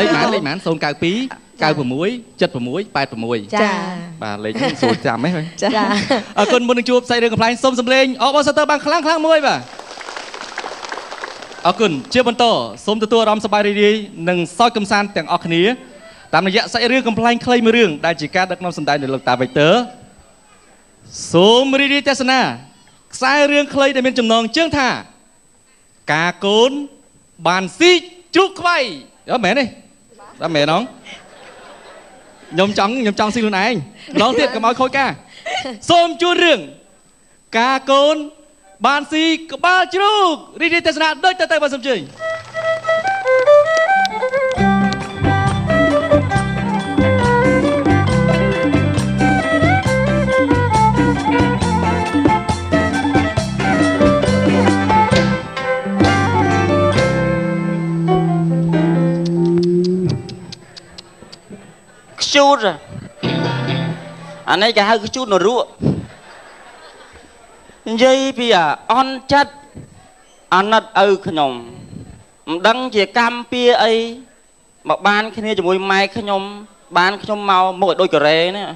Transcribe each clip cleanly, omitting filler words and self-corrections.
លេខម៉ាន092 96 76 86ចាបាទលេខនេះស្រួលចាំហ៎ចាអរគុណមុននឹងជួបផ្សាយរឿងកំ pl ែងសូមសម្លេងអបអរសាទរបានខ្លាំងមួយបាទអរគុណជាបន្តសូមទទួលអារម្មណ៍សប្បាយរីករាយនិងសោកកំសាន្តទាំងអស់គ្នាតាមរយៈសាច់រឿងកំ pl ែងខ្លីមួយរឿងដែលជាការដឹកនាំសម្ដែងដោយលោកតាវិកទ័រសូមរីករាយទស្សនាខ្សែរឿងខ្លីដែលមានចំណងជើងថាការកូនបានស៊ីជ្រូកខ្វៃអត់មែនទេអត់មែនហ៎ខ្ញុំចង់ស៊ីខ្លួនឯងម្ដងទៀតកុំឲ្យខូចការសូមជួនរឿងការកូនបានស៊ីក្បាលជ្រូករីករាយទស្សនាដូចទៅបាទសូមជើញខ្ជូតអានេះគេហៅខ្ជូតនរកនិយាយពីអន់ចិត្តអាណិតឪខ្ញុំមិនដឹងជាកម្មពៀអីមកបានគ្នាជាមួយម៉ែខ្ញុំបានខ្ញុំមកមុខឲ្យដូចកូរ៉េនេះ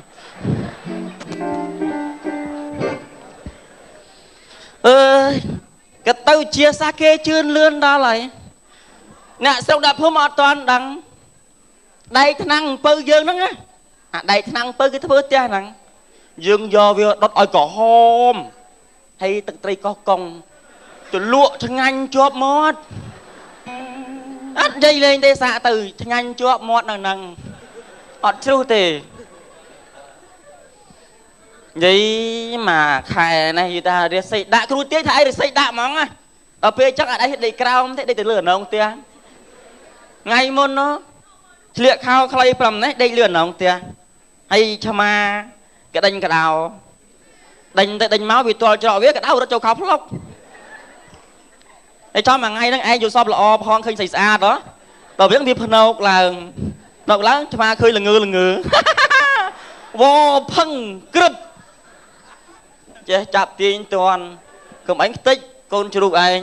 ក៏ទៅជាសាគេជឿនលឿនដល់ហើយអ្នកស្រុកដាក់ភូមិអត់តាន់ដឹងដៃថ្នាំងអំពៅយើងហ្នឹងណាអាដៃថ្នាំងអំពៅគេធ្វើផ្ទះហ្នឹងយើងយកវាដុតឲ្យក្រហមហើយទឹកត្រីកោះកុងទៅលក់ឆ្ងាញ់ជាប់មាត់អត់និយាយលេងទេសាកទៅឆ្ងាញ់ជាប់មាត់នៅហ្នឹងអត់ជ្រុះទេនិយាយមកខែនេះយីថារិស័យដាក់គ្រូទាយថាអីរិស័យដាក់ហ្មងណាដល់ពេលចឹងអត់អីដេកក្រោមទេដេកទៅលើអណងផ្ទះថ្ងៃមុននោះឆ្លៀកខោខ្លី5នេះដេកលឿនអណងផ្ទះហើយឆ្មាកដេញកដៅដេញទៅដេញមកវាទាល់ច្រកវាកដៅរត់ចូលខោផ្លុកហើយចំមួយថ្ងៃហ្នឹងឯងយល់សពល្អផងឃើញស្អាតហ៎ដល់វាវាភ្នោកឡើងឆ្មាឃើញល្ងើវ៉ផឹងក្រឹបចេះចាប់ទាញតន់កុំអញខ្ទេចកូនជ្រូកឯង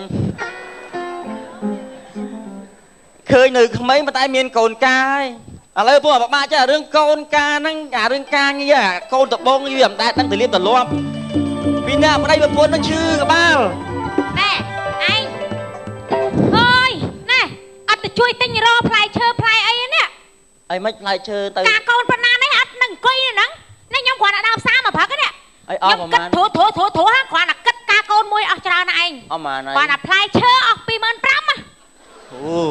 ឃើញនៅក្មេងប៉ុន្តែមានកូនកាយឥឡូវពួកបាក់ចេះរឿងកូនកាហ្នឹងអារឿងការងារកូនដបងវាមិនដែលដឹងទៅលៀបទៅលាប់ពីអ្នកប្តីប្រពន្ធនឹងឈឺក្បាលណែឯងអើយណែអត់ទៅជួយទិញរផ្លែឈើផ្លែអីនេះអីមិនផ្លែឈើទៅការកូនប៉ុណ្ណានេះអត់នឹងអង្គុយហ្នឹងនេះខ្ញុំគ្រាន់តែដើរផ្សារមកព្រឹកនេះអីអស់ប្រហែលគិតធូហ្នឹងគ្រាន់តែគិតការកូនមួយអស់ច្រើនណាស់ឯងអស់ប្រហែលគ្រាន់តែផ្លែឈើអស់ 25,000 អូ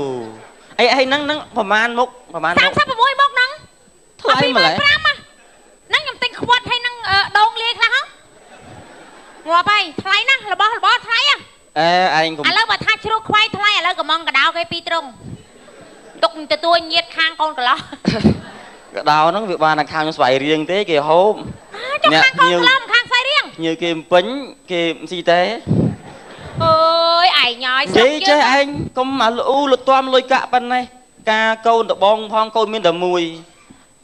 អីហ្នឹងប្រហែលមុខ36មុខហ្នឹងថ្លៃម្ល៉េះហ្នឹងខ្ញុំទិញខ្វាត់ហើយនឹងដងលាយខ្លះហ៎ងាប់ហើយថ្លៃណាស់របស់ថ្លៃឯងឥឡូវបើថាជ្រូកខ្វៃថ្លៃឥឡូវកំងកដោគេពីរត្រង់ទុកទទួលញាតខាងកូនកលោះកដោហ្នឹងវាបានខាងស្វ័យរៀងទេគេហូបអ្នកខាងកូនកលោះខាងស្វ័យរៀងញើគេពេញគេស៊ីទេអើយឯងញ៉យស្រុកយើងចេះឯងកុំអាលូលទាំលុយកាក់ប៉ុណ្ណេះការកូនដបងផងកូនមានតែមួយ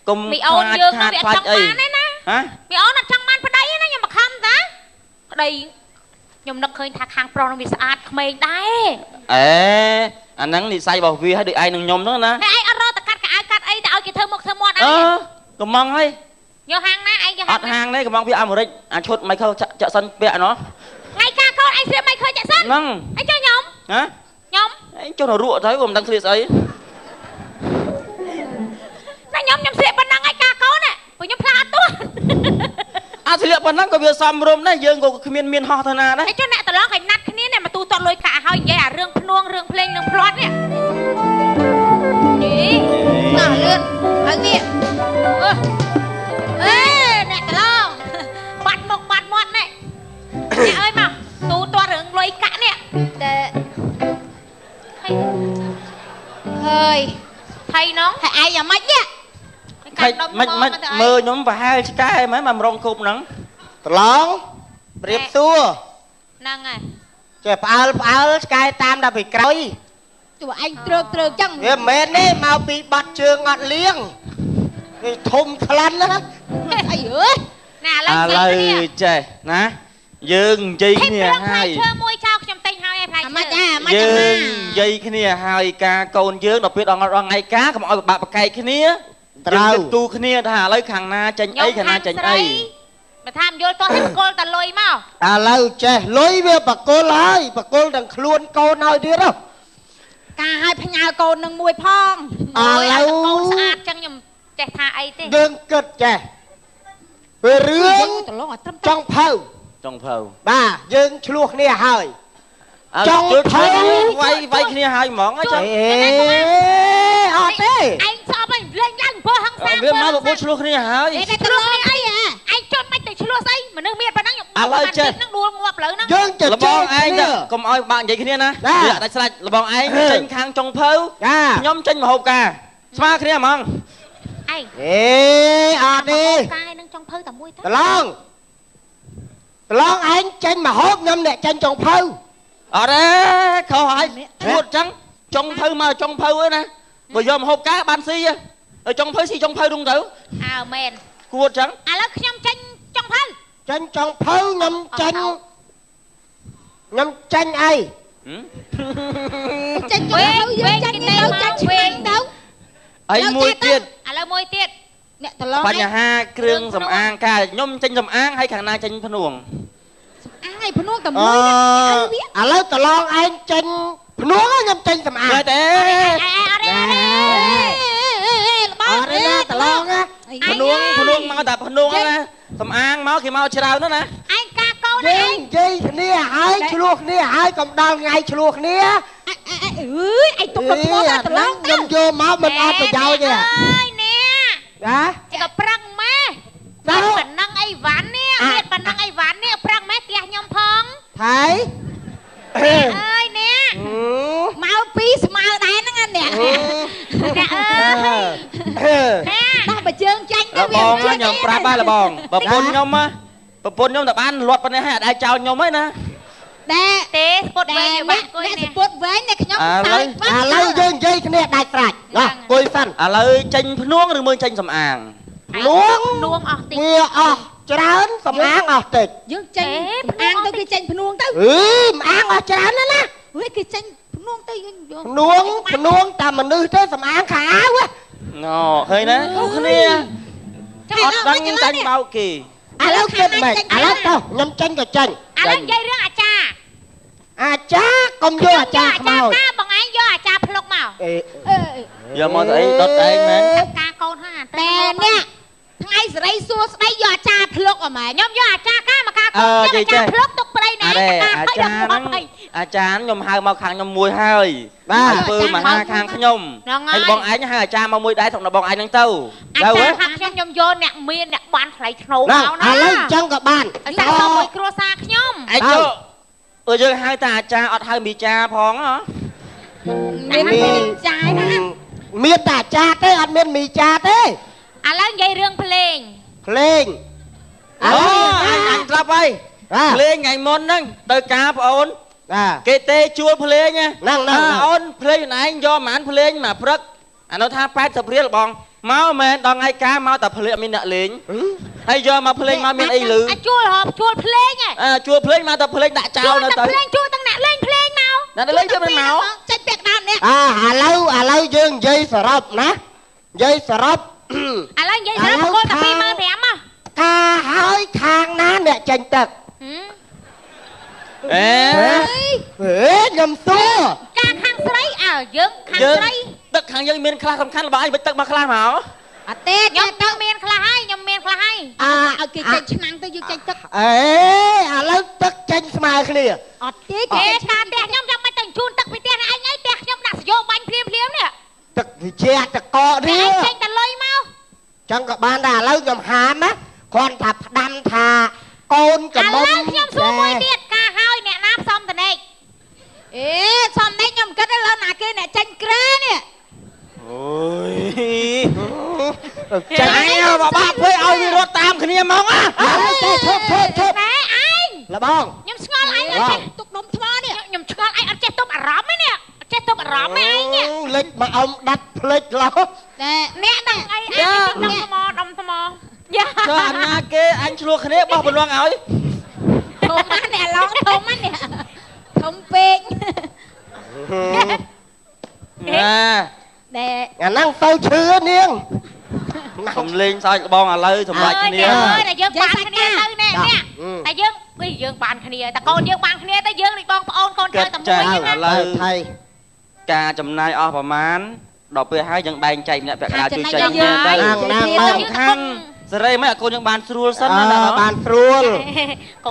កុំមីអូនយើងវាអត់ចង់បានទេណាហ៎មីអូនអត់ចង់បានប្តីទេណាខ្ញុំបខំតាប្តីខ្ញុំនឹកឃើញថាខាងប្រុសនឹងវាស្អាតក្មេងដែរអាហ្នឹងនិស័យរបស់វាឲ្យដូចឯងនឹងខ្ញុំហ្នឹងណាហើយឯងអត់រកតកាត់កៅកាត់អីទៅឲ្យគេធ្វើមុខធ្វើមាត់អីកំងហើយយកហាងណាឯងយកអត់ហាងទេកំងវាអាមេរិកអាឈុតម៉ៃខលចាក់សិនពាក់ណោះថ្ងៃការកូនឯងស្រៀបម៉ៃខលចាក់សិនហ្នឹងឯងចុះខ្ញុំហ៎ខ្ញុំឯងចុះរក់ទៅមិនដឹងស្រៀបស្អីណាខ្ញុំស្រៀបប៉ុណ្ណឹងឯងការកូនព្រោះខ្ញុំផ្លាអត់ទាន់អាស្រៀបប៉ុណ្ណឹងក៏វាសមរម្យដែរយើងក៏គ្មានហោះទៅណាដែរឯងចុះអ្នកតឡងឲ្យណាត់គ្នានេះមកទូទាត់លុយកាក់ហើយនិយាយអារឿងភ្នួងរឿងភ្លេងរឿងផ្្លាត់នេះមកលឿនហើយនេះអ្នកតឡងបាត់មុខបាត់មាត់នេះអ្នកអើយមកទូទាត់រឿងលុយកាក់នេះតែហើយថៃណងហើយឯងយ៉ាងម៉េចនេះមិនមើលខ្ញុំប្រហែលឆ្កែហ្មងមករងគប់ហ្នឹងត្រឡងប្រៀបសួរហ្នឹងហើយចេះផ្អើលឆ្កែតាមដល់ពីក្រោយជួឯងត្រឹកចឹងវាមិនមែនទេមកពីបាត់ជើងអត់លៀងវាធំខ្លាំងណាស់អីអើយណាឥឡូវចេះណាយើងនិយាយគ្នាហើយផ្លែឈើមួយចោលខ្ញុំទិញហើយផ្លែឈើយើង យាយគ្នាហើយការកូនយើងដល់ពេលដល់ថ្ងៃការកុំឲ្យបាក់បកែកគ្នាត្រូវគូគ្នាថាឥឡូវខាងណាចេញអីខាងណាចេញអីបើថាមិនយល់តោះឲ្យបកលតលុយមកឥឡូវចេះលុយវាបកលហើយបកលទាំងខ្លួនកូនឲ្យទៀតហ៎ការឲ្យផ្ញើកូននឹងមួយផងឥឡូវកូនស្អាតចឹងខ្ញុំចេះថាអីទេយើងគិតចេះពេលរឿងចង់ផៅបាទយើងឆ្លោះគ្នាហើយចង់ផៅវាយគ្នាហើយហ្មងចាអត់ទេឯងស្អប់ឯងលេងឡើងអំពើហឹង្សាវាមកបបួលឆ្លោះគ្នាហើយឆ្លោះគ្នាអីឯងចុតមិនទៅឆ្លោះស្អីមនុស្សមានប៉ុណ្ណឹងឥឡូវចេះនឹងដួលងាប់លើហ្នឹងយើងទៅលបងឯងកុំឲ្យបាក់និយាយគ្នាណាវាអត់ដាច់ស្រេចលបងឯងចេញខាងចុងភៅខ្ញុំចេញមហូបការស្មើគ្នាហ្មងឯងអេអត់ទេកាយនឹងចុងភៅតែមួយទៅតឡងឯងចេញមហូបខ្ញុំអ្នកចេញចុងភៅអត់ទេខុសហើយជួតអញ្ចឹងចុងភៅមកចុងភៅហ្នឹងណាបើយកម្ហូបការបានស៊ីហើយចុងភៅស៊ីចុងភៅនោះទៅអើមែនគួតអញ្ចឹងឥឡូវខ្ញុំចេញចុងភៅចេញចុងភៅខ្ញុំចេញអីចេញចុងភៅយើងចេញទៅចាច់ឆ្វេងទៅអីមួយទៀតឥឡូវមួយទៀតអ្នកតឡងបញ្ហាគ្រឿងសម្អាងការខ្ញុំចេញសម្អាងហើយខាងណាចេញភ្នួងសម្អាងឲ្យភ្នួងតែមួយណាឥឡូវតឡងឯងចេញភ្នួងខ្ញុំចេញសម្អាងទេអត់ទេតឡងភ្នួងមកតែភ្នួងណាសម្អាងមកគេមកច្រើនណាឯងការកូនឯងនិយាយគ្នាហើយឆ្លោះគ្នាហើយកុំដល់ថ្ងៃឆ្លោះគ្នាអើយឯងទុកទៅឈ្មោះតឡងខ្ញុំយកមកមិនអត់ប្រយោជន៍ទេអើយនេះណាក៏ប្រឹងម៉ែមានប៉ុណ្ណឹងអីវ៉ាន់នេះមានប៉ុណ្ណឹងអីវ៉ាន់នេះប្រឹងម៉ែផ្ទះខ្ញុំផងថៃអើយនេះមកពីស្មើដែរហ្នឹងអ្នកអើយដល់បើជើងចាញ់ទៅវាខ្ញុំប្រាប់ហើយលបងប្រពន្ធខ្ញុំតែបានលាត់ប៉ុណ្ណេះហើយអត់អាចចោលខ្ញុំទេណាដែរទេស្ពុតវែងបាក់គួយនេះស្ពុតវែងនេះខ្ញុំសើចឥឡូវយើងនិយាយគ្នាដាច់ស្រេចណោះគួយសិនឥឡូវចេញភ្នួងឬមើលចេញសម្អាងភ្នួងអស់តិចវាអស់ច្រើនសម្អាងអស់តិចយើងចេញសម្អាងទៅគេចេញភ្នួងទៅសម្អាងអស់ច្រើនណាវិញគេចេញភ្នួងទៅយើងយកភ្នួងតែមនុស្សទេសម្អាងខោអាវណ៎ឃើញណាគ្រប់គ្នាអត់ដឹងចាញ់បោកគេឥឡូវគិតមិនឥឡូវទៅខ្ញុំចេញក៏ចេញឥឡូវនិយាយរឿងអាចារ្យកុំយកអាចារ្យខ្មោចតាបងឯងយកអាចារ្យភ្លុកមកយកមកទៅអីដុតឯងមែនការកូនហ្នឹងតែនេះថ្ងៃសេរីសួស្ដីយកអាចារ្យភ្លុកអមែខ្ញុំយកអាចារ្យការមកការកូនអាចារ្យភ្លុកទុកប្តីណែអាចារ្យខ្ញុំហៅមកខាងខ្ញុំមួយហើយបាទធ្វើមហាខាងខ្ញុំហើយបងឯងហៅអាចារ្យមកមួយដែរក្នុងបងឯងហ្នឹងទៅអាចារ្យខាងខ្ញុំយកអ្នកមានអ្នកបានថ្លៃធ្នូមកណាឥឡូវអញ្ចឹងក៏បានតែទៅមួយគ្រួសារខ្ញុំឯងយកយើងហៅតែអាចារ្យអត់ហៅមីចាផងហ៎មានមីចាណាមានតែអាចារ្យទេអត់មានមីចាទេឥឡូវនិយាយរឿងភ្លេងអូអញស្លាប់ហើយភ្លេងថ្ងៃមុនហ្នឹងទៅការប្អូនគេទេជួលភ្លេងហ្នឹងអូនភ្លេងខ្លួនឯងយកប៉ុន្មានភ្លេងមកព្រឹកអានោះថា80រៀលបងមកមែនដល់ថ្ងៃការមកតែភ្លេងមានអ្នកលេងហើយយកមកភ្លេងមកមានអីលឺជួលភ្លេងជួលភ្លេងមកតែភ្លេងដាក់ចោលនៅទៅភ្លេងជួលទាំងអ្នកលេងភ្លេងមកអ្នកលេងជួយមិនមកចេញពាក់ដើមនេះឥឡូវយើងនិយាយសរុបណានិយាយសរុបឥឡូវនិយាយសរុបបកតែ25000មកការហើយខាងណាអ្នកចេញទឹកខ្ញុំសួរការខាងស្រីយើងខាងស្រីទឹកខាងយើងមានខ្លះសំខាន់របស់ឯងវិចទឹកមកខ្លះមកអត់ទេខ្ញុំទឹកមានខ្លះហើយខ្ញុំមានខ្លះហើយឲ្យគេចេញឆ្នាំងទៅយើងចេញទឹកឥឡូវទឹកចេញស្មើគ្នាអត់ទេគេថាផ្ទះខ្ញុំចាំមិនទៅជូនទឹកពីផ្ទះឯងហើយផ្ទះខ្ញុំដាក់សយោបាញ់ភ្លាមនេះទឹកវិជាតកកនេះចេញតែលុយមកចឹងក៏បានដែរឥឡូវខ្ញុំហាមណាគ្រាន់តែផ្ដាំថាកូនកំមុំឥឡូវខ្ញុំសួរមួយទៀតការហើយអ្នកណាផ្សំតនេកផ្សំតនេកខ្ញុំគិតលើណាគេអ្នកចាញ់ក្រែនេះអូយចាញ់បបាក់ធ្វើឲ្យវារត់តាមគ្នាហ្មងទៅឈប់ណែឯងលបងខ្ញុំឆ្ងល់ឯងអត់ចេះទុកដុំថ្មនេះខ្ញុំឆ្ងល់ឯងអត់ចេះទុកអារម្មណ៍ទេនេះអត់ចេះទុកអារម្មណ៍ទេឯងនេះលេចមកអមដាត់ភ្លេចឡោះអ្នកដឹងអីឯងដុំថ្មយ៉ាចុះអាណាគេអញឆ្លោះគ្នាបោះបលងឲ្យធំណាស់អ្នកឡងធំណាស់នេះធំពេក អាហ្នឹងទៅឈឺនាង សំលេងសើចបងឥឡូវសម្រាប់គ្នា តែយើងបានគ្នាទៅណែតែយើងបានគ្នាតែកូនយើងបានគ្នាតែយើងនេះបងប្អូនកូនត្រូវតែមួយណា ឥឡូវថៃការចំណាយអស់ប្រមាណដល់ពេលហើយយើងបែងចែកម្នាក់ពាក់កណ្ដាលជួយចែកគ្នាទៅសំខាន់សេរីមិនឲ្យកូនយើងបានស្រួលសិនណាបានស្រួល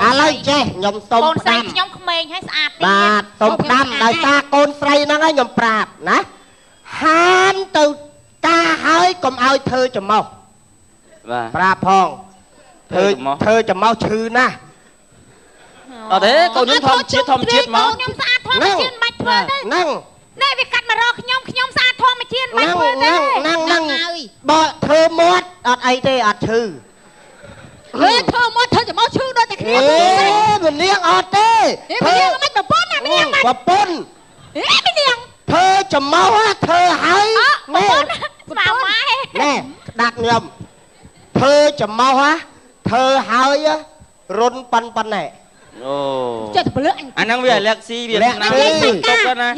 ឥឡូវចេះខ្ញុំសុំ កូនស្រី ដាំ ខ្ញុំក្មេងហើយស្អាតទៀត បាទសុំដាំដោយសារកូនស្រីហ្នឹងហើយខ្ញុំប្រាប់ណាហាមទៅការហើយកុំឲ្យធ្វើចំោះ បាទ ប្រាប់ផងធ្វើចំោះឈឺណាស់ អត់ទេកូនខ្ញុំធម្មជាតិមក ខ្ញុំស្អាតធម្មជាតិមិនបាច់ធ្វើទេ ហ្នឹង នេះវាកាត់មករកខ្ញុំស្អាតធម្មជាតិមិនបាច់ធ្វើទេ ហ្នឹងបើធ្វើមាត់អត់អីទេអត់ឈឺ ធ្វើមកធ្វើចំោះឈឺដូចតែគ្នា មិននាងអត់ទេ មិននាងមិនប្រពន្ធណាមិននាងមិន ប្រពន្ធ មិននាង ធ្វើចំោះធ្វើហើយណែ ស្មាម៉ែ ណែដាក់ខ្ញុំធ្វើចំោះធ្វើហើយរុនប៉ុណ្ណេះ អូ ចិត្តពលឹកអញ អាហ្នឹងវាអាឡែកស៊ីវាឆ្នាំ និ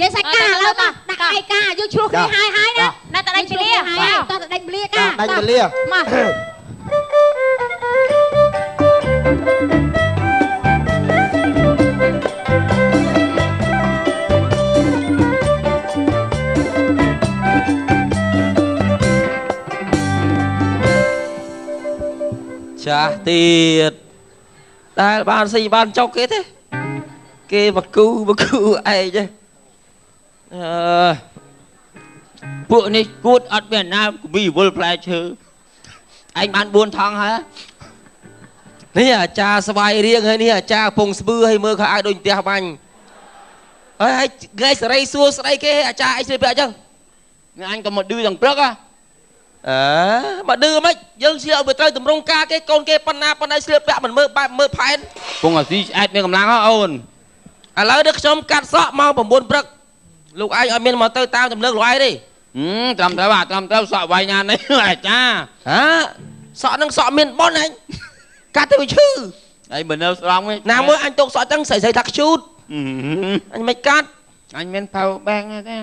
យាយសាច់ការឥឡូវមកដាក់ឯកាយើងឆ្លោះគ្នាហើយណាតែដេញពលាតតែដេញពលាកា ដាច់ពលា មក ចាស់ទៀតដែលបានស៊ីបានចុកគេទេគេបកគូឯងទេពួកនេះគួតអត់មានណាវិវល់ផ្លែឈើឯងបាន4ថងហើយនេះអាចារ្យស្វាយរៀងហើយនេះអាចារ្យពងស្បឺហើយមើលខោអាវដូចផ្ទះបាញ់ហើយថ្ងៃសេរីសួរស្ដីគេអាចារ្យអីស្រីពាក់អញ្ចឹងអញក៏មកឌឺទាំងព្រឹកមកឌឺមិនយើងស្លៀកឲ្យត្រូវតម្រង់ការគេកូនគេប៉ុណ្ណាស្លៀកពាក់មិនមើលបែបមើលផែនពងអាស៊ីឆ្អែតមានកម្លាំងហ៎អូនឥឡូវនេះខ្ញុំកាត់សក់មក9ព្រឹកលោកឯងឲ្យមានមកទៅតាមទំនើបលោកឯងទេត្រឹមត្រូវសក់វាយណានេះអាចារ្យសក់នឹងសក់មានប៉ុនឯងកាត់ទៅវាឈឺឯងបើនៅស្រង់វិញណាមើលអញទុកសក់ទាំងស្រីថាខ្ជូតអញមិនកាត់អញមាន power bank ទេ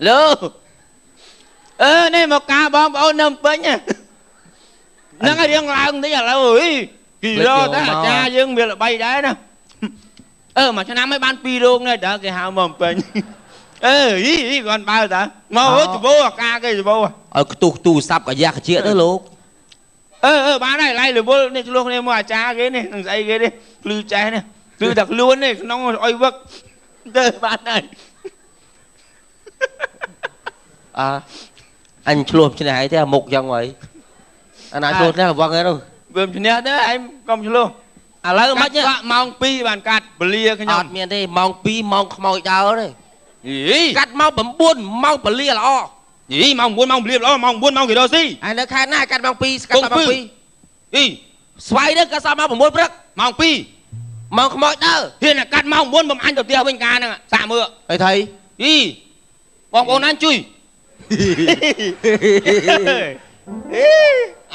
លើនេះមកការបងប្អូននៅពេញហ្នឹងឲ្យរៀងឡើងតិចឥឡូវអើយគីឡូតែអាចារ្យយើងមានល្បីដែរណាមួយឆ្នាំឲ្យបាន2រោងនេះតើគេហៅមកពេញគាត់បើតើមកច្បោអាការគេច្បោឲ្យខ្ទុះទូរស័ព្ទកាយ៉ាកជាទៅលោកបានហើយឡៃរវល់នេះឆ្លោះគ្នាមកអាចារ្យគេនេះនឹងស្អីគេនេះភ្លឺចេះនេះគឺតែខ្លួននេះក្នុងអុយវឹកទៅបានហើយអញឆ្លោះឈ្នះអីទេមុខយ៉ាងហីអាណាឆ្លោះឈ្នះវឹងហ្នឹងវាឈ្នះទេឯងកុំឆ្លោះឥឡូវមិនម៉ោង2បានកាត់ពលាខ្ញុំអត់មានទេម៉ោង2ម៉ោងខ្មោចដើរទេកាត់ម៉ោង9ម៉ោងពលាល្អម៉ោង9ម៉ោងពលាល្អម៉ោង9ម៉ោងគេរកស៊ីឯនៅខេត្តណាកាត់ម៉ោង2ស្កាត់ម៉ោង2ស្វាយនេះកាត់សល់ម៉ោង9ព្រឹកម៉ោង2ម៉ោងខ្មោចដើរហ៊ានកាត់ម៉ោង9បំអញទៅផ្ទះវិញការហ្នឹងសាក់មើលអីថៃបងប្អូនអញជួយ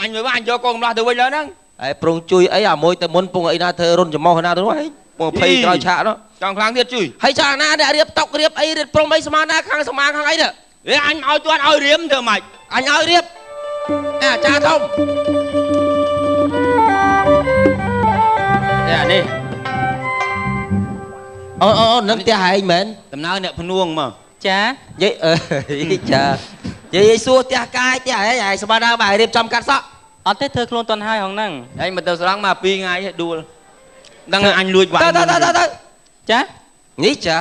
អញមើលអញយកកងម្លោះទៅវិញแล้วហ្នឹងហើយប្រងជួយអីអាមួយទៅមុនពងអីណាធ្វើរុនចំោះណាទៅនោះហីពង20ក្រោយឆាកនោះចង់ខ្លាំងទៀតជួយហើយចាណាអ្នករៀបតុករៀបអីរៀបព្រមអីស្មានណាខាងស្មាខាងអីទៅអញឲ្យទាន់ឲ្យរៀមធ្វើម៉េចអញឲ្យរៀបអាចារ្យធំនេះអូននឹងផ្ទះឯងមែនដំណើរអ្នកភ្នួងមកចានិយាយចានិយាយសួរផ្ទះកាយផ្ទះឯងស្មានដើមបាយរៀបចំកាត់សក់អត់ទេធ្វើខ្លួនតន់ហើយហងហ្នឹងឯងមកទៅស្រង់មក2ថ្ងៃដួលដឹងអញលួចវាយទៅចានេះចា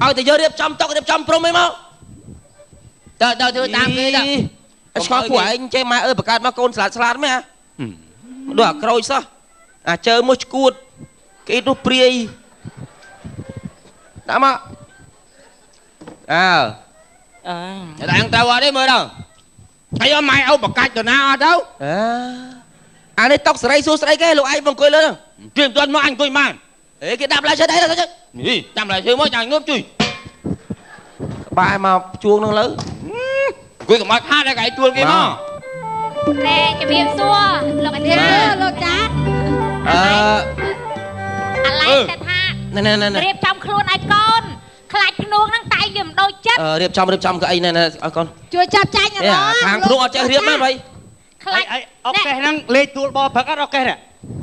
ឲ្យតែយករៀបចំតុករៀបចំព្រំអីមកទៅធ្វើតាមគេទៅឆ្ងល់ពួកឯងចេះម៉ែអើយបង្កើតមកកូនស្លាតមែនដូចអាក្រូចសោះអាចើមួយឈួតគេនោះព្រាយដាក់មកតែអញទៅអត់ទេមើលដល់ហើយម៉ែឲ្យបកាច់ទៅណាអត់ទៅអានេះតុកសេរីសួរស្ដីគេលោកឯងមកអង្គុយលើហ្នឹងជួយមិនទាន់មកអញអង្គុយបានគេដាក់ផ្លែឈើដែរទៅនេះចាំផ្លែឈើមកចាំងើបជួយបាយមកជួងហ្នឹងលើអង្គុយកុំឲ្យខាតតែគេជួលគេមកណែជំរាបសួរលោកអាចារ្យលោកចាអាឡៃតែថា រៀបចំខ្លួនឲ្យកូនខ្លាចភ្នួងហ្នឹងតែយើងដូចចិត្ត រៀបចំក៏អីណែឲ្យកូន ជួយចាប់ចាញ់អត់ ខាងភ្នួងអត់ចេះរៀបណាભાઈ ខ្លាច អុកកេះហ្នឹងលេខទួលបព្រឹកអត់អុកកេះនេះ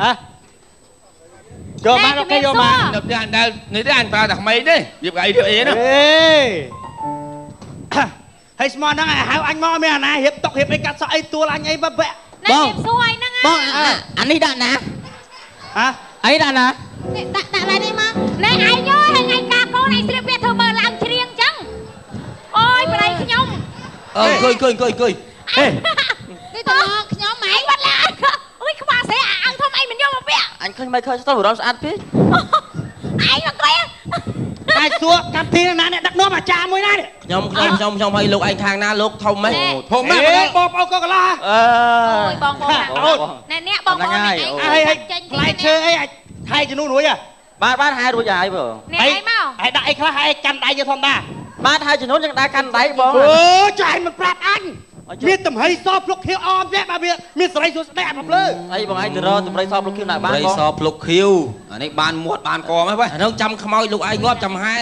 ហ៎យកមកអុកកេះយកមក đập ra anh đâu này thế anh ta thật mấy đấy dịp gậy điều gì đó ហើយស្មោះហ្នឹងហៅអញមកមានអាណារៀបតុករៀបអីកាត់សក់អីទួលអញអីបបែ ណែរៀបសួរហ្នឹង បងអានេះដាក់ណា ហ៎ អីដាក់ណា ដាក់ឡើយនេះមកណែឯងយល់ហើយថ្ងៃការកូនឯងស្រៀបវាធ្វើមើលឡើងច្រៀងអញ្ចឹងអូយប្រៃខ្ញុំ អង្គុយ នេះទៅខ្ញុំម៉ែវត្តឡើងអូយខ្វះស្អីអាំងធំអីមិនយកមកពាក់ អញឃើញមិនឃើញស្ទើររំស្អាតពេក ឯងមកក្រែ អាចសួរកម្មវិធីណាអ្នកដឹកនាំអាចារ្យមួយណានេះ ខ្ញុំឲ្យលោកឯងខាងណាលោកធំហ៎ thôm អេ đó បងប្អូនក៏កន្លះ អូយបងណែអ្នកបងប្អូនឯង ហើយផ្លែឈើអីអាចថៃជំនួសរួចហ៎ បាទហើយរួចហើយបង ណែឯងមក ហើយដាក់អីខ្លះហើយកាន់ដៃយកធម្មតា បាទហើយចំនួនយ៉ាងដែរកាន់ដៃបង អូចាយមិនប្រាប់អញមានតំហៃសភ្លុកខៀវអមទេបាទវាមានសេរីសួស្ដីអត់ភ្លើ អីបងឯងទៅរកតម្រៃសភ្លុកខៀវណាបាន đây បង so pluk khiêu à này ban muột ban cò mấy vậy អានោះចាំខ្មោចលោកឯងងាប់ចាំហែ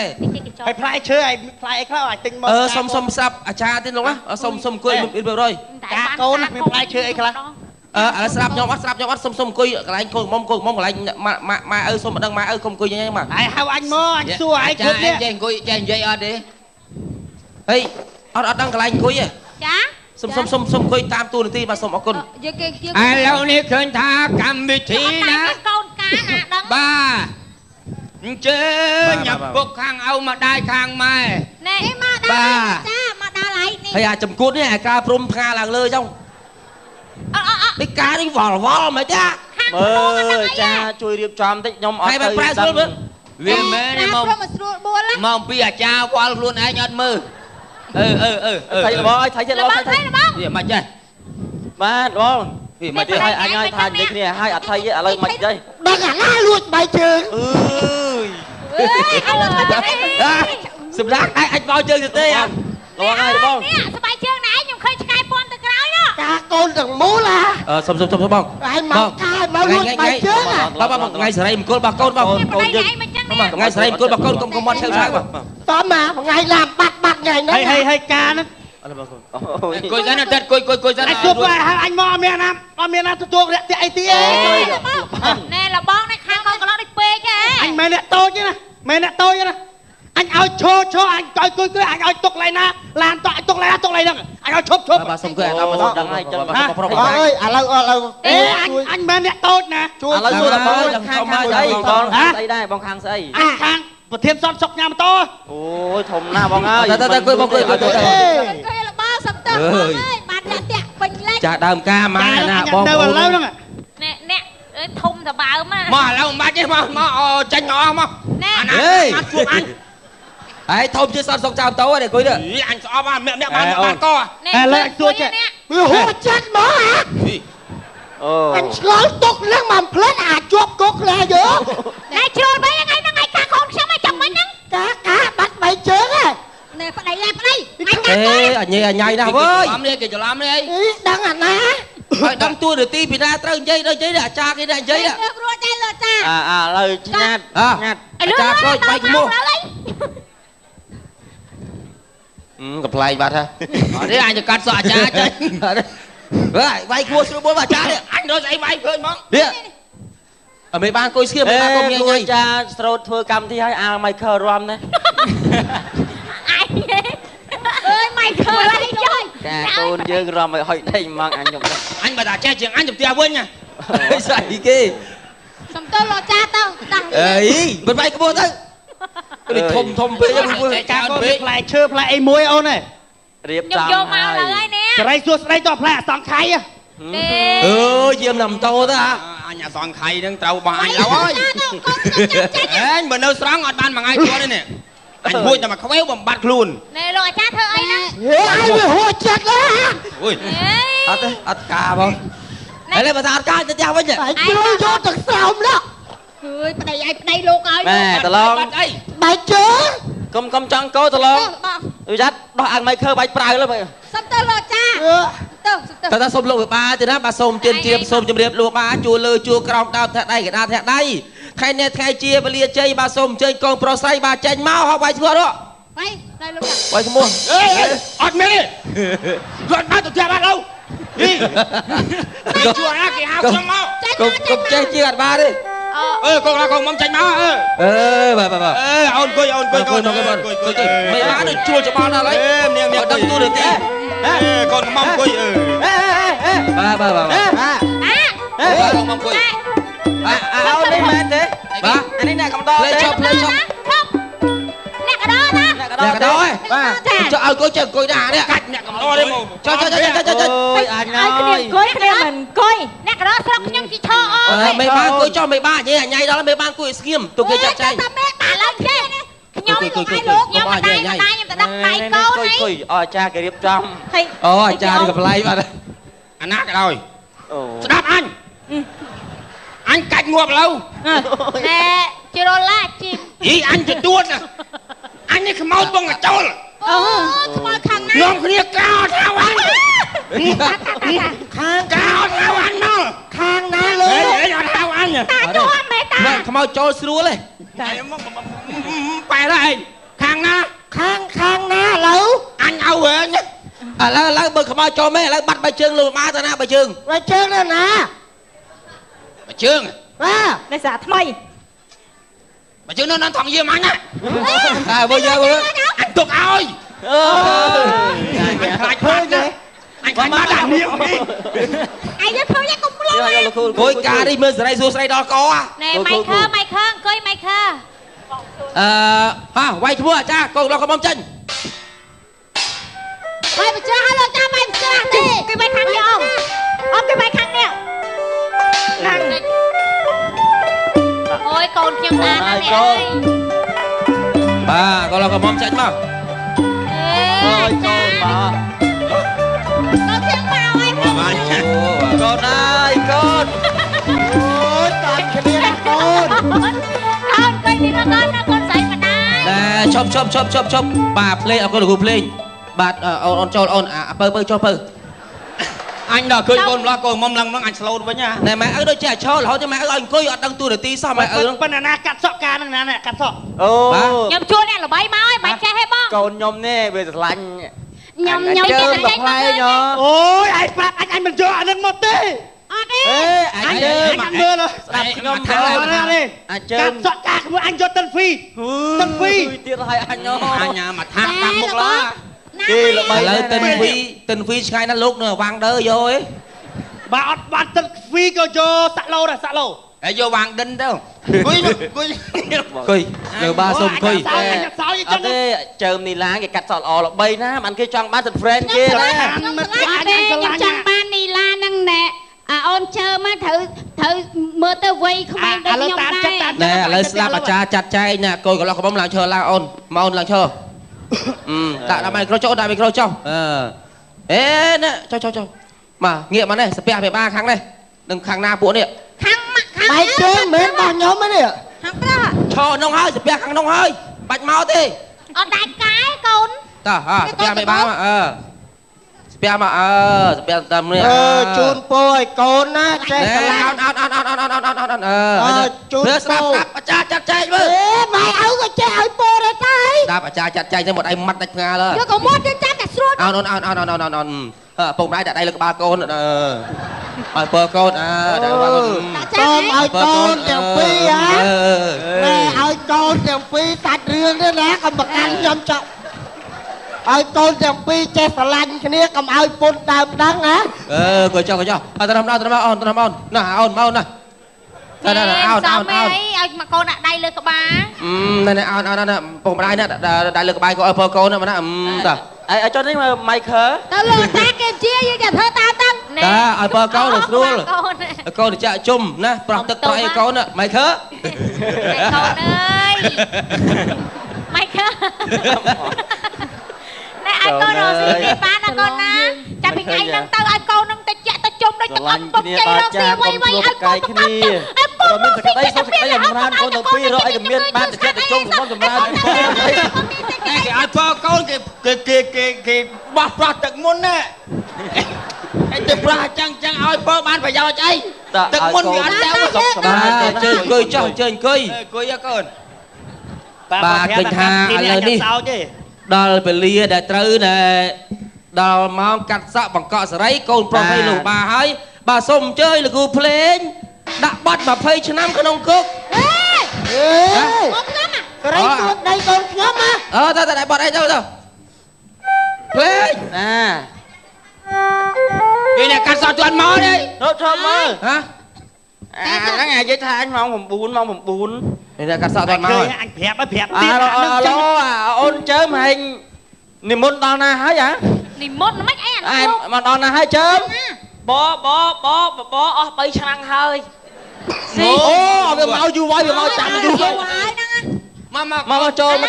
ហើយផ្លែឈើឯងផ្លែអីខ្លះអាចទិញមក សុំស្រាប់អាចារ្យទៀតលោកណាសុំអង្គុយ100 កាកូនមានផ្លែឈើអីខ្លះ ឥឡូវស្រាប់ខ្ញុំអត់សុំអង្គុយកន្លែងគោកមុំកន្លែងម៉ែឪសុំម្ដងម៉ែឪកុំអង្គុយយ៉ាងហ្នឹងមក ហើយហៅអញមកអញសួរឯងគ្រប់នេះ chơi coi chơi dây ở đi ហេអត់ដឹងកន្លែងអង្គុយទេ ចា សុំអង្គុយតាមទូនាទីបាទសុំអរគុណ យើងគេ ai lâu nay khơi tha cầm vị trí ណា ná កូនកាណាដឹង ba chơi nhập cuộc hàng âu mà đai hàng mai ណែមកដល់ចាមកដល់ហើយនេះ ហើយអាចំគួតនេះអាការព្រំផ្ងាឡើងលើចុងនេះការនេះវល់មិនទេ មើល ចាជួយរៀបចំតិចខ្ញុំអត់ទៅ vì mẹ này ព្រ mong មស្រួលបួល mong pi à cha qua luôn ai nhọt mơ ថៃបងថៃទៀតលោកថៃ gì mà chơi បាទបងពីមកទៀតឲ្យអញឲ្យថានិយាយគ្នាឲ្យអត់ថៃទេឥឡូវមិនទេ ដឹងអាណាលួចបែកជើង អើយ អើយអត់ សម្រាប់អាចបោជើងទៅទេបងហើយបង នេះស្បែកជើងណែខ្ញុំឃើញឆ្កែពន់ទៅក្រោយ កាកូនទាំងមូល សុំបង ហើយមកកាយមកលួចបែកជើង បងថ្ងៃសេរីមង្គលរបស់កូនបង កូនយើង ថ្ងៃសេរីមង្គលរបស់កូនកុំមកឆៅឆៅបង តោះមកថ្ងៃឡាមបាត់ថ្ងៃហ្នឹង ហើយការហ្នឹង coi ra nó thật coi ra អញសួរផ្លែហៅអញមកអត់មានណាទទួលរយៈអីទៀត ណែលបងនេះខាងកូនកន្លងនេះពេកហ៎ អញមិនអ្នកតូចទេណាមិនអ្នកតូចទេណាអញឲ្យឈរអញឲ្យគួយអញឲ្យទុកឡៃណាឡានតទុកឡៃណាទុកឡៃហ្នឹងអញឲ្យឈប់ បាទសុំគួយអាតាមមកដឹងហើយចឹងប្រុស អើយឥឡូវ អេអញមិនអ្នកតូចណា ជួយ ឥឡូវសួរដល់បងខាងស្អីបងស្អីដែរបងខាងស្អី អញខាងប្រធានសតសុកញ៉ាំម៉ូតូ អូយធំណាស់បងអើយទៅគួយបងគួយ គេលបងសំទើអើយបានតាក់ពេញលេច ចាដើមការម៉ាណាបង នៅឥឡូវហ្នឹង ណែអ្នកធំតបើម mà lâu mà chứ mà tranh nhỏ mà ណែ anh anh chuột anh ហើយធំជាសតសុកចាំតោទេគួយទៅ ý anh xó ba mẹ mẹ ban co ណែ ឥឡូវអញសួរចេះ វាហួចចិត្តមកហ៎ អូ អញឆ្លល់ទុកនឹងមកផ្លេតអាចប់គុកលែយើ ណែជ្រុលបីថ្ងៃហ្នឹងឯងការកូនខ្ញុំឯងចាំមិញហ្នឹង កាបាត់បែកជើងហ៎ ណែប្តីឯងប្តី អេអញញ៉ៃណាស់វើយ làm đi kìa làm đi ដឹងអាណា ហើយដឹងទួនាទីពីណាត្រូវនិយាយដល់និយាយអាចារ្យគេនិយាយ រួចដែរលោកចា ឥឡូវឆ្ងាត់អាចារ្យក្រោយបែកមុខកំ pl ែងបាត់ហ่ะ ở đây anh cho cắt sọ cha chơi វាយគួរស្រួលបួលអាចារ្យ anh nói dậy bay khơi mong នេះអមេបានគួយស្គៀបបានកុំញ៉ៃញ៉ៃចាស្រោតធ្វើកម្មវិធីឲ្យអាម៉ៃខលរំណា អញអើយម៉ៃឃើញហើយចុយ ចាកូនយើងរំឲ្យហុយដេញមកអញខ្ញុំ anh bà đã che chuyện anh chụp tia quên nha ស្អីគេ សំទោលោកចាទៅដឹង អីមិនបែកក្បួនទៅនេះធំពេក ការកូនមានផ្លែឈើផ្លែអីមួយអូនឯង រៀប ខ្ញុំ ចំ យកមកលើហើយនេះ សេរីសួស្ដីតោះផ្លែអសង្ខៃ ទេ អើយាមណាំតោទៅហ่ะ anh nhà toàn khay đang trâu bà anh lâu ơi កូនខ្ញុំចាច់ចាច់ anh bữa nâu sáng ngọt ban mà ngay chua đây nè anh vui mà khéo bằng bát luôn ណែលោកអាចារ្យធ្វើអីហ្នឹង ហេឲ្យវាហួចចិត្តហ៎ ui អត់ទេអត់ការបងឥឡូវបើថាអត់ការទៅផ្ទះវិញ ហើយជ្រុលយកទឹកស្រោមឡោះ អើយប្តីឯងប្តីលោកឲ្យ ណែតឡង bát ấy បែកជើង កុំចង់កោតឡង បង យូរចាត់ដោះអាំងម៉ៃខើបាច់ប្រាវលើមើល សំទោលោកចាទៅ តែថាសុំលោកវិបាទេណាបាទសូមទៀនជាសូមជម្រាបលោកបាជួលើជួក្រោមដើមធាក់ដៃកដាធាក់ដៃ ខែនេះថ្ងៃជាវេលាជ័យបាទសូមអញ្ជើញកូនប្រុសស្រីបាទចេញមកហៅបាយឈ្មោះនោះ Vậy, đây luôn à. បាយឈ្មោះ អត់មែនទេគាត់មកទៅផ្ទះបាត់លោកជួអាគេហៅខ្ញុំមក កុំចេះជាអត់បានទេ កូនកូនមកចេញមកបាទអូនអង្គុយអង្គុយកូនអង្គុយមិនបាន ជួលច្បល់ដល់ហើយនាងដឹងទូទៅទីកូនមកអង្គុយបាទកូនមកអង្គុយអូននេះមែនទេ បាទ អានេះអ្នកកំដរទេ ផ្លេចប់ Nè cả đó đó. អ្នកកំដ អ្នក រ កដោបាទចុះឲ្យអង្គុយចេះអង្គុយដែរនេះ កាច់អ្នកកំដរទេមក ចុះ អូយអញហើយ Coi cái này mình coi. Nè cả đó sọc nhâm chị cho ơi. មេបានអង្គុយចុះមេបានញ៉ៃញ៉ៃដល់មេបានអង្គុយស្ងៀមទូគេចាត់ចែង Tao mẹ bà lên kia nè. Nhóm một hai luộc, nhóm một tay nhầm ta đập tay cô គុយ này. អចារ្យគេរៀបចំ អូអាចារ្យនេះក៏ប្លែកបាទ អាណាក៏ដោយ អូ ស្ដាប់អញកាច់ងាប់ឡូវ Nè, chị rô la chị. អីអញទៅទួតអញនេះខ្មោចបងកចូល Không ơi khăn នាំ nè. គ្នាកោតហៅអញ ខាង កោតហៅអញមក ខាងណាលើ អេអត់ហៅអញ Ta cho mẹ ta. ខ្មោចចូលស្រួលទេ បែរហើយខាងណា ខាងណាឡូវ អញឲ្យវិញ ឥឡូវបើខ្មោចចូលមេឥឡូវបាត់បើជើងលើមកទៅណាបើជើង បើជើងណា បើជើង បាទ Đây xả thay. បើជើងនៅថងយាមអញណា បើយើង អញទុកឲ្យ អើ អញខ្លាចបាត់ណាអញខ្លាចបាត់ដាក់នាងនេះ Ai giúp thôi nha cũng យ luôn. យកលោកគ្រូ គួយការនេះមើលសេរីសួស្រីដល់ក Nè mày khơ, coi mày khơ. ហ่าវាយឈ្មោះអាចារ្យកូនរបស់កំមុំចេញ Mày mà chưa hello cha mày chưa làm gì? Cái mày khăn đi ông. Ông cái mày khăn nè. Khăn. Ôi con nhầm ra nè mẹ ơi. បាទកូនរបស់កំមុំចេញមក អើ Ê, យកូនមក con khiêng vào ấy. កូនអើយកូន អូយតាន់គ្នាណាកូន Con coi đi nó con dậy mà đai. ឈប់បាទភ្លេងអរគុណលោកគ្រូភ្លេងបាទអូនចូលអូនពើចូលពើ អញដល់ឃើញកូនម្លោះកូនមុំឡើងហ្នឹងអញស្លូតវិញណា ណែម៉ែឪដូចជាឈររហូតតែម៉ែឪឲ្យអង្គុយអត់ដឹងទូនាទីសោះម៉ែឪហ្នឹង ប៉ុន្តែណាកាត់សក់ការហ្នឹងណាកាត់សក់ អូ Nhầm chua nè là bay mau ấy, mày che hết bông. កូនខ្ញុំនេះវាស្រឡាញ់ Nhầm ជើ che ង hết ប្រផ្លែញ អូយឯងប្រាប់អញមិនយកអាហ្នឹងមកទេ Ở đi. អេអញជើង អញមើល ស្ដាប់ខ្ញុំ ថា ថា នេះ អញជើ កា ង ត់សក់ការខ្លួនអញយកតិនហ្វីតិនហ្វី ទៀតហើយអញណោះ អញមកថាកាប់មុខឡា គេល្បី ឥឡូវតិនវីឆ្ងាយណាស់លោកនៅវាងដើយកឯង បើអត់បានតិនហ្វីក៏យកសាក់ឡូដែរសាក់ឡូហើយយកវាងដិនទៅគួយគួយ គួយលើបាសុំគួយ សោយអញសោយ អ ចឹង ត់ទេជើងនីឡាគេកាត់សក់ល្អល្បីណាមិនគេចង់បានសិន friend គេ Nhầm ណា nhầm chẳng ban đi la năng nè. À ôn chơi mà thử mơ tơ vây không ai được nhầm đây. ណែឥឡូវស្ដាប់អាចារ្យចាត់ចែងណាកូនកន្លោះកំមុំឡើងឈរឡើងអូនមកអូនឡើងឈរដាក់មីក្រូចុះដាក់មីក្រូចុះអេណែចុះមកងាកមកនេះស្ពះមេបាខាងនេះនឹងខាងណាពួកនេះ Khăn mặt khăn. បែកជើងមិនបោះខ្ញុំទេ Khăn đó. ឈរក្នុងហើយស្ពះខាងក្នុងហើយបាច់មកទេ Ở đại cái con. តោះស្ពះមេបាមកស្ពះមកស្ពះតាមនេះ ជូនពរឲ្យកូនណាចេះស្រឡាញ់ ជូនស្ដាប់អាចារ្យចាត់ចែងមើល អេម៉ែឪក៏ចេះឲ្យពរដែរតែ ស្ដាប់អាចារ្យចាត់ចែងទៅមកដៃម៉ាត់ដាច់ផ្ងាលើ Chưa có một chân chắc là suốt. អូនពុកដៃដាក់ដៃលើក្បាលកូនឲ្យពើកូនដាក់ក្បាលកូន សូមឲ្យកូនទាំងពីរហ៎ណែឲ្យកូនទាំងពីរសាច់រឿងនេះណាកុំប្រកាន់ខ្ញុំចោលឲ្យកូនទាំងពីរចេះស្រឡាញ់គ្នាកុំឲ្យពុនដើមដឹងណា កូនចុះទៅមកអូនណាអូនមកអូនណា Nè, xong ấy, anh mà con đã đây lên các bà. ណែអូនពុកម្ដាយណាដៃលើក្បាលកូនឲ្យពើកូនណាតើ ឲ្យចុះនេះម៉ៃខើ Tao lừa ta kia chia với nhà thơ tao tăng. តើឲ្យពើកូនទៅស្រួល Con. កូនទៅចាក់ជុំណាប្រោះទឹកប្រៃឲ្យកូនម៉ៃខើ Mày con ơi. Mày khơ. Nè ai con rồi xin đi bán là con ná. Chả bị ngay nâng tao ai con nâng tao chạy tao chung đây tao ấm bông chay rau xìa quay quay ai con tao tao. Ai con nó xin cái tao biết là không ai con tao biết bán tao chạy tao chung không tao bán. គេឲ្យពើកូនគេបោះប្រោះទឹកមុនណា អីទៅប្រាចឹងឲ្យពើបានប្រយោជន៍អីទឹកមុនវាអត់ទៅសុខសប្បាយទេជើញអង្គុយចុះជើញអង្គុយអង្គុយអើកូនបាទឃើញថាឥឡូវនេះដល់ពេលលាដែលត្រូវដល់ម៉ោងកាត់សក់បង្កក់សេរីកូនប្រុសឲ្យលោកបាហើយបាទសូមអញ្ជើញលោកគ្រូភ្លេងដាក់ប័ណ្ណ20ឆ្នាំក្នុងគុកខ្ញុំសេរីទួតដីកូនខ្ញុំណាទៅដាក់ប័ណ្ណអីទៅភ្លេងវាអ្នកកាត់សក់ទាន់មកទេរត់ឈប់មើលហ៎ហ្នឹងនិយាយថាអញម៉ោង9ម៉ោង9នេះអ្នកកាត់សក់ទាន់មកអញប្រាប់ទៀតអូនជើមហែងនិមន្តដល់ណាហើយហ៎និមន្តមិនអីអាមកដល់ណាហើយជើមបអស់3ឆ្នាំហើយអូវាមកយូរហើយវាមកចាំយូរហើយហ្នឹងមកចូលទៅ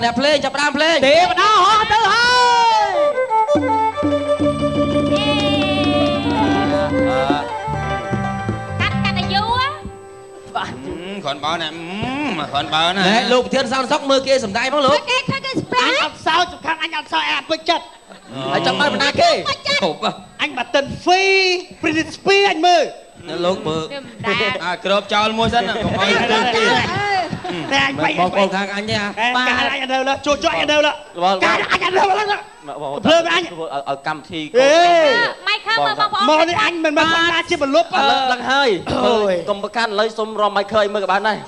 អ្នកភ្លេងចាប់ដើមភ្លេងទេម្ដងហោះទៅហើយកាត់ឲ្យយូរបាទគ្រាន់បើណាគ្រាន់បើណាលោកប្រធានសន្តិសុខមើលគេសំដែងផងលោកគេធ្វើគេស្ពាអញអត់សោសំខាន់អញអត់សោអាពេញចិត្តហើយចង់បានបណ្ណាគេអញបាត់តិនហ្វីព្រីនស្ពីអញមើលលោកមើលក្របចោលមួយសិនកុំឲ្យទៅទៀតតែអញបាយបងប្អូនខាងអញទេការអញទៅលើជួយអញទៅលើការអញទៅលើភ្លើងអញឲ្យកម្មវិធីម៉ៃខើមើលបងប្អូនមកនេះអញមិនបានសម្ដាជាបលុបឡើងហើយកុំប្រកាន់ឥឡូវសុំរំម៉ៃខើមើលក៏បានដែរ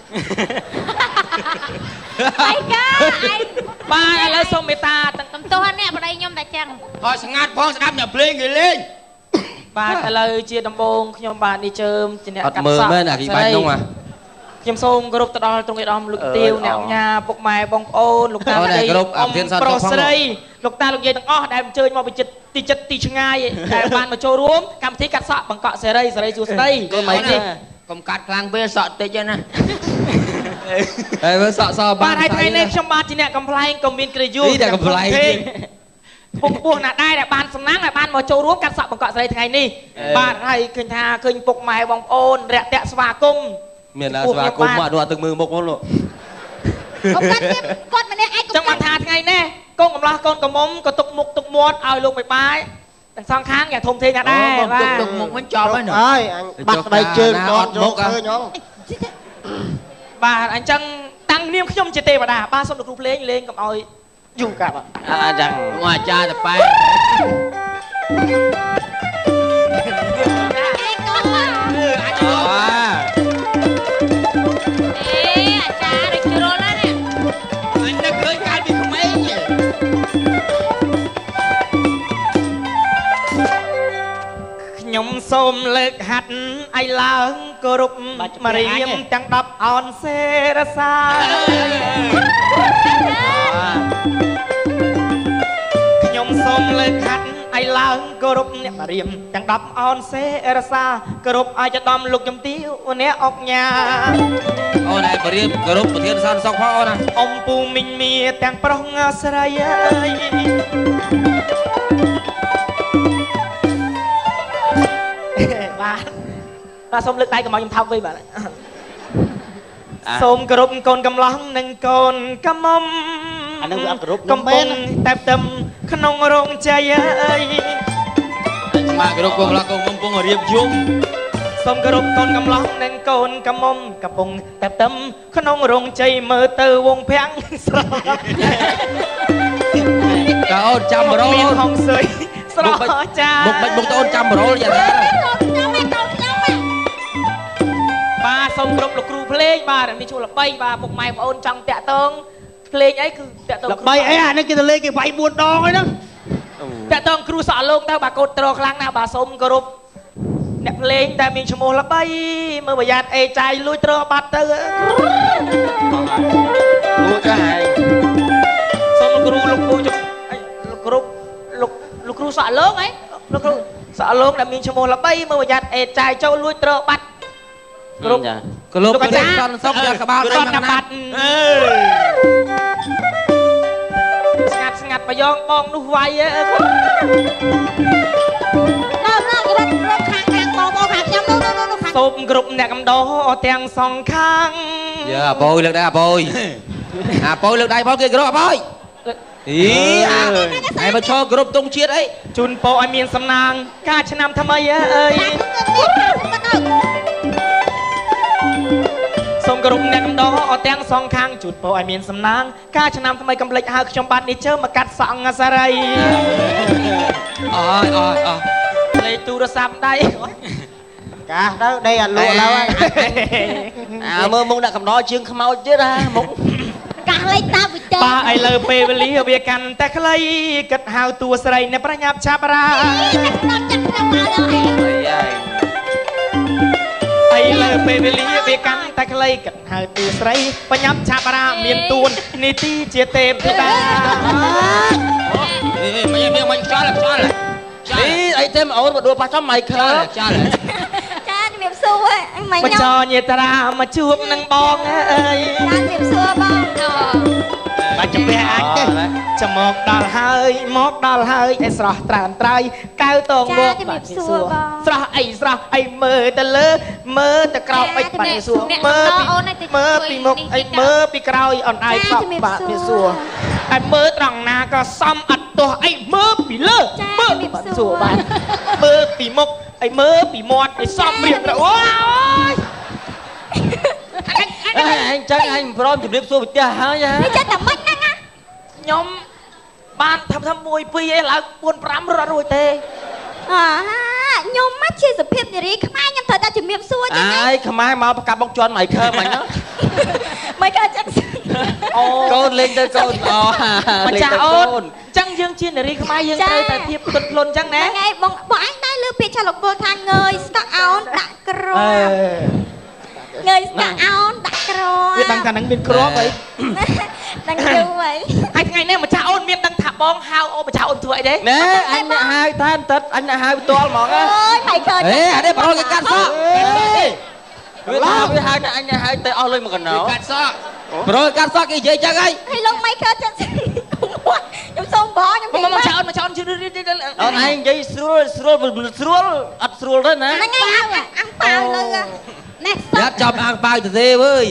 ម៉ៃខើបាទឥឡូវសុំមេត្តាតំទោសអ្នកប្តីខ្ញុំតែចឹងហើយស្ងាត់ផងស្ដាប់អ្នកភ្លេងគេលេងបាទឥឡូវជាដំបូងខ្ញុំបាទនេះជើមជាអ្នកកាត់សក់អត់មើលមែនអាគីបាច់នោះមកខ្ញុំសូមគោរពទៅដល់ទ្រង់ឯកឧត្តមលោកទាវអ្នកអញ្ញាពុកម៉ែបងប្អូនលោកតាលោកយាយប្រុសស្រីលោកតាលោកយាយទាំងអស់ដែលអញ្ជើញមកពីចិត្តទីឆ្ងាយដែលបានមកចូលរួមកម្មវិធីកាត់សក់បង្កក់សេរីសួស្ដីកុំអីនេះកុំកាត់ខ្លាំងពេកសក់តិចទេណាហើយមើលសក់សបាទហើយថ្ងៃនេះខ្ញុំបាទជាអ្នកកំ pl ែងក៏មានក្រយុនេះតែកំ pl ែងទៀតពុកពោះណាដែរដែលបានសំណាងដែលបានមកចូលរួមកាត់សក់បង្កក់សេរីថ្ងៃនេះបាទហើយឃើញថាឃើញពុកម៉ែបងប្អូនរាក់ទាក់ស្វាគមន៍មានស្វាគមន៍មកនោះអត់ទឹកមើលមុខផងលោកគាត់ម្នាក់ឯងចឹងបានថាថ្ងៃនេះកូនកំឡោះកូនកំមុំក៏ទុកមុខទុកមាត់ឲ្យលោកបាយបាយទាំងសងខាងយ៉ាងធំធេងណាស់ដែរបាទទុកមុខវិញចប់ហើយហើយអញបាត់ស្បែកជើងកូនយកឃើញហ៎បាទអញ្ចឹងតាំងនាមខ្ញុំជាទេវតាបាទសូមលោកគ្រូភ្លេងលេងកុំឲ្យយូរកាប់អញ្ចឹងអាចារ្យតែប៉ែខ្ញុំសូមលើកហាត់ឲ្យឡើងគោរពមរៀមទាំង10អនសេរសាខ្ញុំសូមលើកហាត់ឲ្យឡើងគោរពអ្នកមរៀមទាំង10អនសេរសាគោរពឲ្យចដំលោកជំទាវអ្នកអុកញ៉ាអូនឯងមរៀមគោរពប្រធានសន្តិសុខផងអូនណាអ៊ំពូមីងមៀទាំងប្រុសស្រីអើយបាទសូមលើកដៃកុំឲ្យខ្ញុំថោកវិញបាទសូមគោរពកូនកំឡោះនិងកូនកំមុំអានឹងវាអត់គោរពកំពុងតែផ្ទឹមក្នុងរោងជ័យអើយស្មាគោរពកូនកំឡោះកូនកំពុងរៀបជុំសូមគោរពកូនកំឡោះនិងកូនកំមុំកំពុងតែផ្ទឹមក្នុងរោងជ័យមើលទៅវងភាំងស្រស់តើអូនចាំរោលមានហងសើយស្រស់ចាមុខតើអូនចាំរោលយ៉ាងណាបាទសូមគ្រប់លោកគ្រូភ្លេងបាទនេះជួលល្បីបាទពុកម៉ែបងអូនចង់តាក់តងភ្លេងអីគឺតាក់តងល្បីអីអានេះគេទៅលេងគេវាយ4ដងហើយហ្នឹងតាក់តងគ្រូសក់លោកទៅបាទកូនត្រខ្លាំងណាស់បាទសូមគោរពអ្នកភ្លេងតែមានឈ្មោះល្បីមើលប្រយ័ត្នអេចាយលួចត្របាត់ទៅលួចទៅហើយសូមលោកគ្រូលោកគ្រូលោកគ្រូលោកគ្រូសក់លោកអីលោកគ្រូសក់លោកដែលមានឈ្មោះល្បីមើលប្រយ័ត្នអេចាយចូលលួចត្របាត់គ្រប់លោកប្រធានសន្តិសុខយកក្បាលគាត់ណាបាត់ស្ងាត់ប្រយ៉ងបងនោះវាយដល់ខាងបងខាងខ្ញុំនោះសូមគ្រប់អ្នកកំដរទាំងសងខាងយ៉ាអបយលើកដៃអបយលើកដៃផងគេគ្រប់អបយគេ អីហើយមកឈរគ្រប់ទងជាតិអី ជូនពរឲ្យមានសំណាងការឆ្នាំថ្មីអើយសូមគោរពអ្នកកំដរអត់ទាំងសងខាងជូនពរឲ្យមានសំណាងការឆ្នាំថ្មីកំភ្លេចហៅខ្ញុំបាទនេះជើមកកាត់សង្ឃសារីអើយលេខទូរស័ព្ទដៃ កាសទៅដេកអត់លក់ឡើយ មើលមុខដាក់កំដរជើងខ្មោចទៀតហ่าមុខ កាសលេខតាវិទើ បាទឥឡូវពេលវេលាវាកាន់តែខ្លីគិតហៅតួស្រីអ្នកប្រញាប់ឆាប់រា ឥឡូវពេលវេលាវាកាន់តែខ្លីគិតហៅតួស្រីប្រញាប់ឆាប់រាមានទួននីតិជាទេពធីតា មិនខ្យល់អីទេអូនមកដួលប៉ះចំម៉ៃខើខ្យល់ ចាជំរាបសួរអី មកចញាតារាមកជួបនឹងបងអើយ ចាជំរាបសួរបង បាទជំនះអាចទេចាំមកដល់ហើយឯស្រស់ត្រានត្រៃកៅតងមកបាទសួរស្រស់អីមើលទៅលើមើលទៅក្រោមអីបាទសួរមើលពីមុខអីមើលពីក្រោយអនអាយសក់បាទសួរហើយមើលត្រង់ណាក៏សមអត់ទាស់អីមើលពីលើមើលបាទសួរបាទមើលពីមុខអីមើលពីមាត់អីសមរៀបទៅអូយ អញចឹងអញព្រមជម្រាបសួរវិទ្យាហើយហ៎ នេះចិត្តតែមិនហ្នឹងណា ខ្ញុំបានធ្វើ1 2ឯងឡើង4 5រត់រួចទេ ខ្ញុំមកជាសុភាពនារីខ្មែរខ្ញុំត្រូវតែជំរាបសួរចឹង អាយខ្មែរមកប្រកាប់បុកជន់ម៉ៃខើមិញណា មិនក៏ចឹង អូ កូនលេងទៅកូនអូ ម្ចាស់អូនចឹងយើងជានារីខ្មែរយើងត្រូវតែភាពទន់ភ្លន់ចឹងណា ហ្នឹងហើយបងអញដែរលើពាក្យចាលោកពលថាងើយស្កក់អោនដាក់ក្រងើយស្កក់អោនដាក់ក្រ វាដឹងថានឹងមានគ្រាប់អី ដឹងយូរហើយ ហើយថ្ងៃនេះម្ចាស់អូនមានដឹងថាបងហៅអូម្ចាស់អូនធ្វើអីទេ ណែអញអ្នកហៅថាបន្តិចអញអ្នកហៅផ្ទាល់ហ្មងណា អើយមិនឃើញ អេអានេះប្រូគេកាត់សក់វាថាវាហៅតែអញអ្នកហៅទៅអស់លុយមកកណោកាត់សក់ប្រូកាត់សក់គេនិយាយចឹងហី ហើយលោកមិនឃើញចឹងខ្ញុំសូមបងខ្ញុំ ម្ចាស់អូនជឿ អូនឯងនិយាយស្រួលអត់ស្រួលទេណា ហ្នឹងហើយអាំងប៉ាវលើណែ យ៉ាប់ចាប់អាងប៉ាវទៅទេអើយ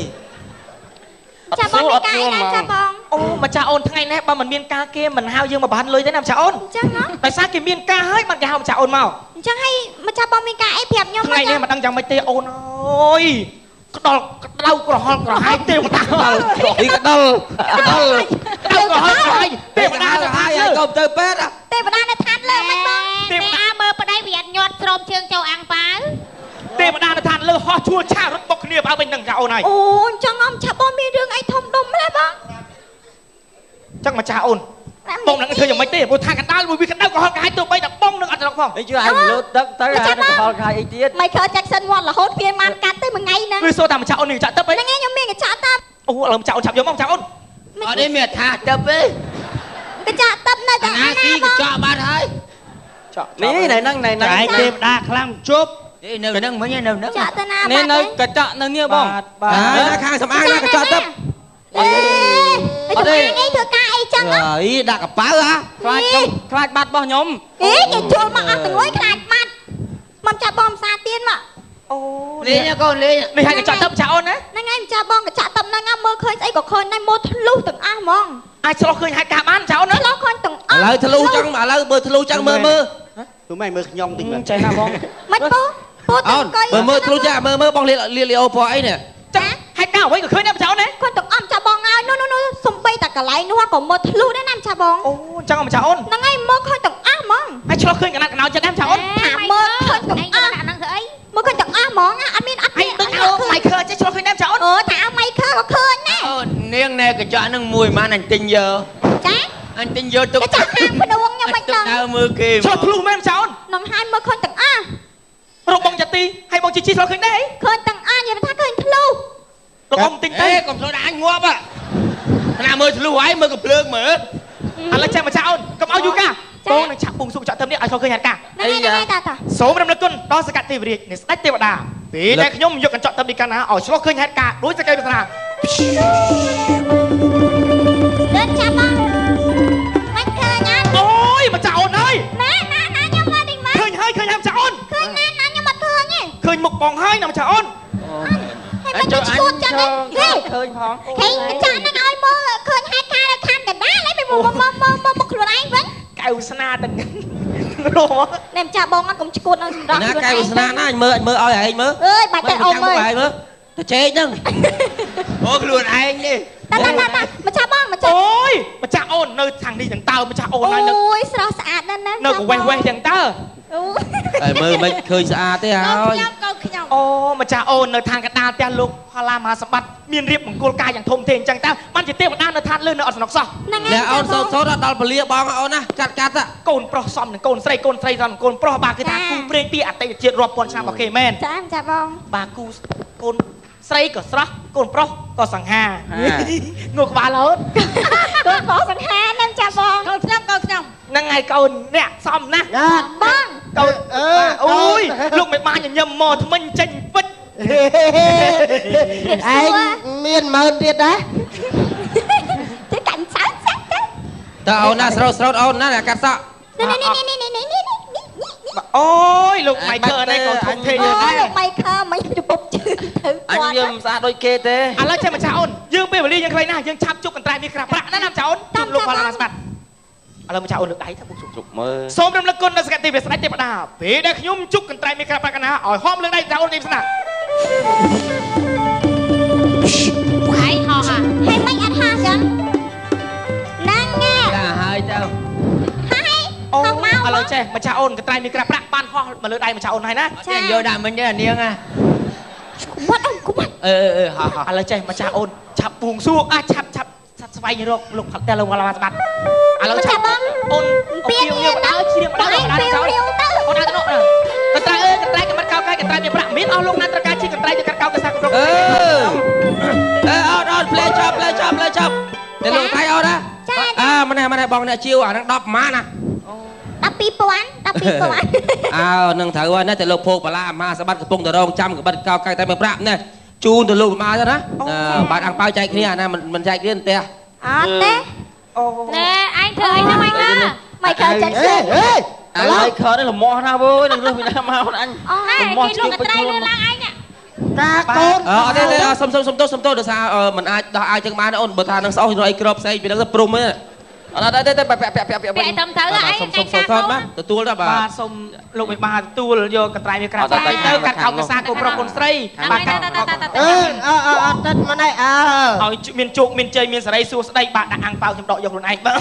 ចាបងមានការអីណាចាបង អូម្ចាស់អូនថ្ងៃនេះបើមិនមានការគេមិនហៅយើងមកបានលុយទេណាម្ចាស់អូន អញ្ចឹងហ៎ ដោយសារគេមានការហើយបានគេហៅម្ចាស់អូនមក អញ្ចឹងហើយម្ចាស់បងមានការអីប្រាប់ខ្ញុំ ថ្ងៃនេះមិនដឹងយ៉ាងម៉េចទេអូនអើយក្តៅក្រហល់ក្រហាយទេវតា អីក្តៅក្រហល់ក្រហាយ ទេវតាទៅហើយក ុំទៅពេទ្យ ទេវតានៅឋានលើមិនបង ទេវតា មើលប្តីវាអត់ញាត់ស្រោមជើងចូលអាំងប៉ាវ ទេវតានៅឋានលើហោះជួលឆារត់បុកគ្នាបើវិញនឹងចាអូនហើយ អូអញ្ចឹងអមឆាប់បងមានរឿងអីធំដុំទេបង ចឹងម្ចាស់អូនបងនឹងធ្វើយ៉ាងម៉េចទេព្រោះថាកណ្ដាលមួយវាកណ្ដាលក្រហល់ក្រហាយទៅបីតែបងនឹងអត់ត្រង់ផង អីជឿឯងលើទឹកទៅអានឹងកផលខាយអីទៀត មិនខើចាក់សិនវត្តរហូតវាបានកាត់ទៅមួយថ្ងៃហ្នឹង វាសួរតែម្ចាស់អូននឹងចាក់ទឹកអី ហ្នឹងឯងខ្ញុំមានកញ្ចាក់តាប់ អូឥឡូវម្ចាស់អូនឆាប់យកមកម្ចាស់អូន អត់នេះមានថាទឹកទេ កញ្ចាក់តាប់នៅតែ អាស៊ីកញ្ចក់បាត់ហើយនេះណៃហ្នឹង ចែកទេវតាខ្លាំងជប់ នេះនៅហ្នឹងមិញនៅហ្នឹង ចាក់ទៅណា នេះនៅកញ្ចក់នៅនេះបងបាទខាងសម្អាងណាកញ្ចក់ទឹក អេអត់ទេនេះធ្វើការអីចឹង អីដាក់កប៉ៅហ៎ខ្លាចបាត់របស់ខ្ញុំ អេគេចូលមកអត់ទាំងលុយខ្លាចបាត់មកចាប់បងផ្សារទៀនមក អូ លេងកូនលេង នេះហើយកញ្ចក់ទឹកម្ចាស់អូនណា ហ្នឹងឯងម្ចាស់បងកញ្ចាក់តាប់ហ្នឹងមើលឃើញស្អីក៏ឃើញដែរមកធ្លុះទាំងអស់ហ្មង អាចឆ្លោះឃើញហេតុការបានម្ចាស់អូនណា ឆ្លោះឃើញទាំងអ ឥ ស់ ឡូវធ្លុះចឹងឥឡូវមើលធ្លុះចឹងមើល ទូម៉ែមើលខ្ញុំតិចមើល ចេះណាបង មិនពូពូទៅ អូន អង្គុយ មើលធ្លុះចឹងមើលបងលីអូពណ៌អីនេះ ចឹងហេតុការអ្វីក៏ឃើញដែរម្ចាស់អូនណា គាត់ទាំងអស់ម្ចាស់បងហើយនោះសំបីតែកន្លែងនោះក៏មើលធ្លុះដែរណាម្ចាស់បង អូចឹងម្ចាស់អូន ហ្នឹងឯងមកឃើញទាំងអស់ហ្មង អាចឆ្លោះឃើញកណាត់កណោចិត្តដែរម្ចាស់អូន ថាមើលឃើញទាំងអស់ហ្នឹងធ្វើអីមើលឃើញទាំងអស់ហ្មងអត់មានអត់ ហើ មា យ ន ដូចអើម៉ៃខើចេះឆ្លោះឃើញដែរម្ចាស់អូន អូថាអត់ម៉ៃខើក៏ឃើញដែរ អូនាងណែកញ្ចក់ហ្នឹងមួយម៉ានអញទិញយក ចា អញទិញយកទុក ចាស់ខាងភ្នួងខ្ញុំមិនដឹង ដើរមើលគេ ឆ្លោះធ្លុះមែនម្ចាស់អូន នឹងហើយមើលឃើញទាំងអស់ រកបងចាទីហើយបងជីឆ្លោះឃើញដែរ ឃើញទាំងអស់និយាយថាឃើញធ្លុះ លោកអ៊ំទិញទៅ អេកុំចូលដាក់អញងាប់ហ៎ណាមើលធ្លុះហើយមើលកំភ្លើងមើល ឥឡូវចាំម្ចាស់អូនកុំឲ្យយូរកាបងនឹងឆាប់ពុំសុកចាក់ទឹមនេះឲ្យឆ្លោះឃើញហេតុការ ហ្នឹងឯងតា សូមរំលឹកគុណដល់សកតិវិរិយនៃស្ដេចទេវតាពេលដែលខ្ញុំយកកញ្ចក់ទឹកនេះកាលណាឲ្យឆ្លោះឃើញហេតុការដោយសក្តិវាសនា ដើរចាប់បងមិនឃើញអត់ អូយម្ចាស់អូនអើយ ណាខ្ញុំមកទីមក ឃើញហើយម្ចាស់អូន ឃើញណាខ្ញុំអត់ឃើញទេ ឃើញមុខបងហើយណាម្ចាស់អូន ហើយមិនទៅឈួតចឹងទេហេ ឃើញផង ហេចាស់នឹងឲ្យមើលឃើញហេតុការណ៍នៅខាងកណ្ដាលហើយមិន មកខ្លួនឯងវិញ កៅស្នាទាំងរោ ណែម្ចាស់បងអត់កុំឈួតនៅសម្រាប់ ណាកែវស្នាណាអញមើលឲ្យឯងមើល អើយបាច់តែអូនមើល មើលទៅជែកហ្នឹងអូខ្លួនឯងនេះ តម្ចាស់បងម្ចាស់ អូយម្ចាស់អូននៅខាងនេះទាំងតើម្ចាស់អូនហើយនៅ អូយស្រស់ស្អាតណាស់ណា នៅកវេះវេះទាំងតើ អូ ហើយមើលមិនឃើញស្អាតទេហើ កូន យ ខ្ញុំ អូម្ចាស់អូននៅខាងកណ្ដាលផ្ទះលោកផល្លាមហាសម្បត្តិមានរៀបមង្គលការយ៉ាងធំធេងអញ្ចឹងតើបានជាទេវតានៅឋានលើនៅអត់ស្នុកសោះ ហ្នឹង អ្នកអូនសូត្រអត់ដល់ពលាបងអូនណាកាត់ កូនប្រុសសំនឹងកូនស្រីសំនឹងកូនប្រុសបាទគឺថាគូព្រេងពីអតីតជាតិរាប់ពាន់ឆ្នាំរបស់គេមែន ចាម្ចាស់បង បាទគូកូនស្រីក៏ស្រស់កូនប្រុសក៏សង្ហាងក់ក្បាលរហូត កូនបងសង្ហាណាម្ចាស់បងកូនខ្ញុំ ហ្នឹងហើយកូនអ្នកសំណាស់ ណា បង កូនអូយលោកមិនបានញញឹមមកថ្មិញចេញពេជ្រ ឯងមានមើលទៀតដែរ ទៅកាញ់សៅសាក់ទៅ តើអូនណាស្រោតអូនណាកាត់សក់ នេះ អូយលោកម៉ៃឃើនេះក៏ធំធេង អូ ដែរ លោកម៉ៃខើមិនទៅពុកជើងទៅ អញញឹមស្អាតដូចគេទេឥឡូវចេះម្ចាស់អូនយើងពេលវេលាយើងខ្លីណាស់យើងឆាប់ជប់កន្ត្រៃមានក្រាបប្រាក់ណាណាម្ចាស់អូនជប់លោកផល្លាមហាសម្បត្តិឥឡូវម្ចាស់អូនលើកដៃថាពុកជប់មើលសូមរំលឹកគុណដល់សក្តិភាពស្ដេចទេវតាពេលដែលខ្ញុំជប់កន្ត្រៃមានក្រាបប្រាក់កណាឲ្យហមលើកដៃម្ចាស់អូននេះស្នា ហើយហោះហើយមិនអត់ហោះចឹងណាងងា ចាហើយទៅ ហើយ អូ ហោះមក ឥឡូវចេះម្ចាស់អូនកន្ត្រៃមានក្រាបប្រាក់បានហោះមកលើដៃម្ចាស់អូនហើយណា ចាយកដាក់មិញទេអានាងណា បាត់អើគុំបាត់ ហោះ ឥឡូវចេះម្ចាស់អូនឆាប់បួងសួងឆាប់ស្វែងរកលោកផាត់តែលោកផល្លាមហាសម្បត្តិឥឡូវឆាប់អូនពីនេះដើរជ្រៀងដើរម្ចាស់អូនអូនដើរទៅនោះកន្ត្រៃអើយកន្ត្រៃកំបាត់កោកែកន្ត្រៃមានប្រាក់មានអស់លោកណាត្រូវការជីកន្ត្រៃទៅកាត់កោកសាគ្រប់ អូនផ្លេចប់ទៅលោកថៃអូនណាម៉ណែបងអ្នកជាវអាហ្នឹង10ម៉ាណា 12,000 អើនឹងត្រូវហើយណាទៅលោកភោគបាឡាអាម៉ាសបាត់កំពុងតរងចាំកបិតកោកែតែមើលប្រាក់ណាជូនទៅលោកម៉ាទៅណាបាទអង្គប៉ៅចែកគ្នាអាណាមិនចែកគ្នាផ្ទះ អត់ទេ អូ ណែឯងធ្វើអីណាម៉ៃខើម៉ៃខើចាច់ ហេ ឥឡូវខើនេះលមាស់ណាវើនឹងរស់ពីណាមកអញ អូហើយគេលោកកន្ត្រៃលឿនឡើងឯង ការកូន អត់ទេសុំទោសដោយសារមិនអាចដោះអាចចឹងបានអូនបើថានឹងស្អុះអីក្របផ្សេងពីហ្នឹងទៅព្រំទេអត់ទេពាក់ពាក់ត្រឹមត្រូវឯងចែកការកូន ទទួលទៅបាទ បាទសូមលោកវិបាលទទួលយកកន្ត្រៃមានក្រាបប្រាក់ទៅកាត់កោកសាកូនប្រុសកូនស្រីបាទកាត់ អត់តិចមកនេះឲ្យមានជោគមានជ័យមានសេរីសួស្តីបាទដាក់អាំងប៉ៅខ្ញុំដកយកខ្លួនឯងបាទ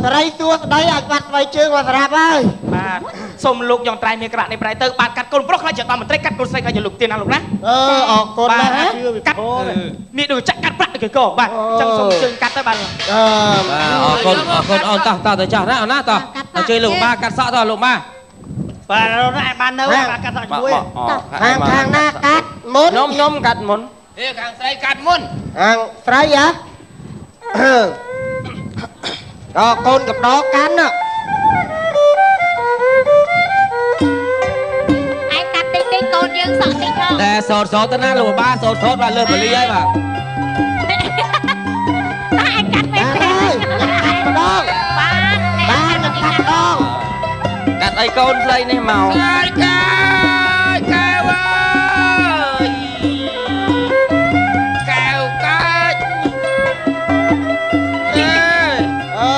សេរីសួស្ដីអាចបាត់ស្បៃជើងមកស្រាប់ហើយ បាទសូមលោកយកត្រៃមានក្រាក់នេះប្រៃទៅបាទកាត់កូនប្រុសខ្លាចជាដល់មន្ត្រីកាត់កូនស្រីខ្លាចជាលោកទៀនណាលោកណា អរគុណណាស់ កាត់នេះដូចចាក់កាត់ប្រាក់ទៅគេក៏បាទអញ្ចឹងសូមជើងកាត់ទៅបាទ អរគុណអូនតោះទៅចាស់ណាអូនណាតោះអញ្ជើញលោកម៉ាកាត់សក់តោះលោកម៉ា បាទរត់ឯបាននៅបាទកាត់ដល់ជួយ ខាងណាកាត់មុន ខ្ញុំកាត់មុន ខាងស្រីកាត់មុន ខាងស្រីហ៎កូនកំដរកាន់ណា ឯងកាត់តិចកូនយើងសក់តិចផង តែសោតទៅណាលោកបាសោតបាទលើបលីហើយបាទ តែឯងកាត់មិនទេ កាត់ម្ដង បាននឹងកាត់ម្ដង កាត់អីកូនស្រីនេះមក កែវអើយ កែវកាច់អើ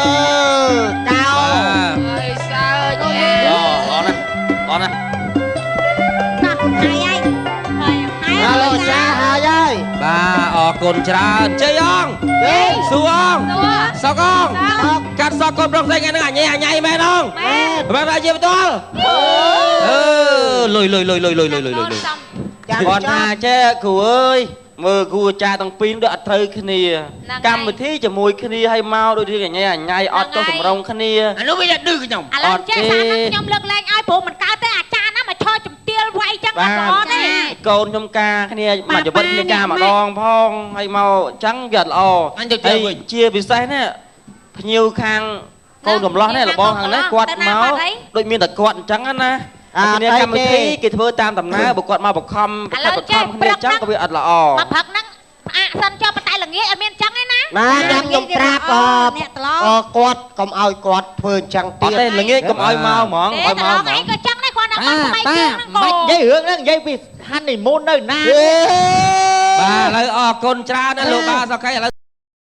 កៅ អើយសើចអេ ល្អណាស់ កាត់ហើយហើយ លោកចាហើយហើយ បាទអរគុណច្រើនជ័យអងសួងសកងកាត់សក់កូនប្រុសស្រីថ្ងៃហ្នឹងអញញ៉ៃមែនអងបាទតែជាផ្ទាល់លុយគាត់ថាចេះគ្រូអើយមើលគ្រូអាចារ្យទាំងពីរដូចអត់ត្រូវគ្នាកម្មវិធីជាមួយគ្នាឲ្យមកដូចរឿងញ៉ៃញ៉ៃអត់ចុះតម្រង់គ្នា អានោះវាឌឺខ្ញុំ ឥឡូវចេះសារខ្ញុំលើកលែងឲ្យព្រោះមិនកើតទេអាចារ្យណាមកឈរជំទាវវាយចឹងអត់ល្អទេ កូនខ្ញុំការគ្នាមកជីវិតគ្នាការម្ដងផងហើយមកអញ្ចឹងវាអត់ល្អជាពិសេសណាភ្ញៀវខាងកូនកំឡោះនេះរបស់ខាងនេះគាត់មកដូចមានតែគាត់អញ្ចឹងណាគ្នាកម្មវិធីគេធ្វើតាមដំណើរបើគាត់មកបខំគ្នាអញ្ចឹងក៏វាអត់ល្អ មកព្រឹកហ្នឹងផ្អាកសិនចុះប៉ុន្តែល្ងាចអត់មានអញ្ចឹងទេណា ណាខ្ញុំប្រាប់អ្នកត្រឡ គាត់កុំឲ្យគាត់ធ្វើអញ្ចឹង អត់ ទៀត ទេល្ងាចកុំឲ្យមកហ្មងឲ្យមកហ្មង ឯងក៏ចឹងដែរគាត់ណាគាត់ស្បែកជើងហ្នឹង មិននិយាយរឿងហ្នឹងនិយាយពីហាន់នីមូននៅណា បាទឥឡូវអរគុណច្រើនណាលោកបាទសកៃឥឡូវ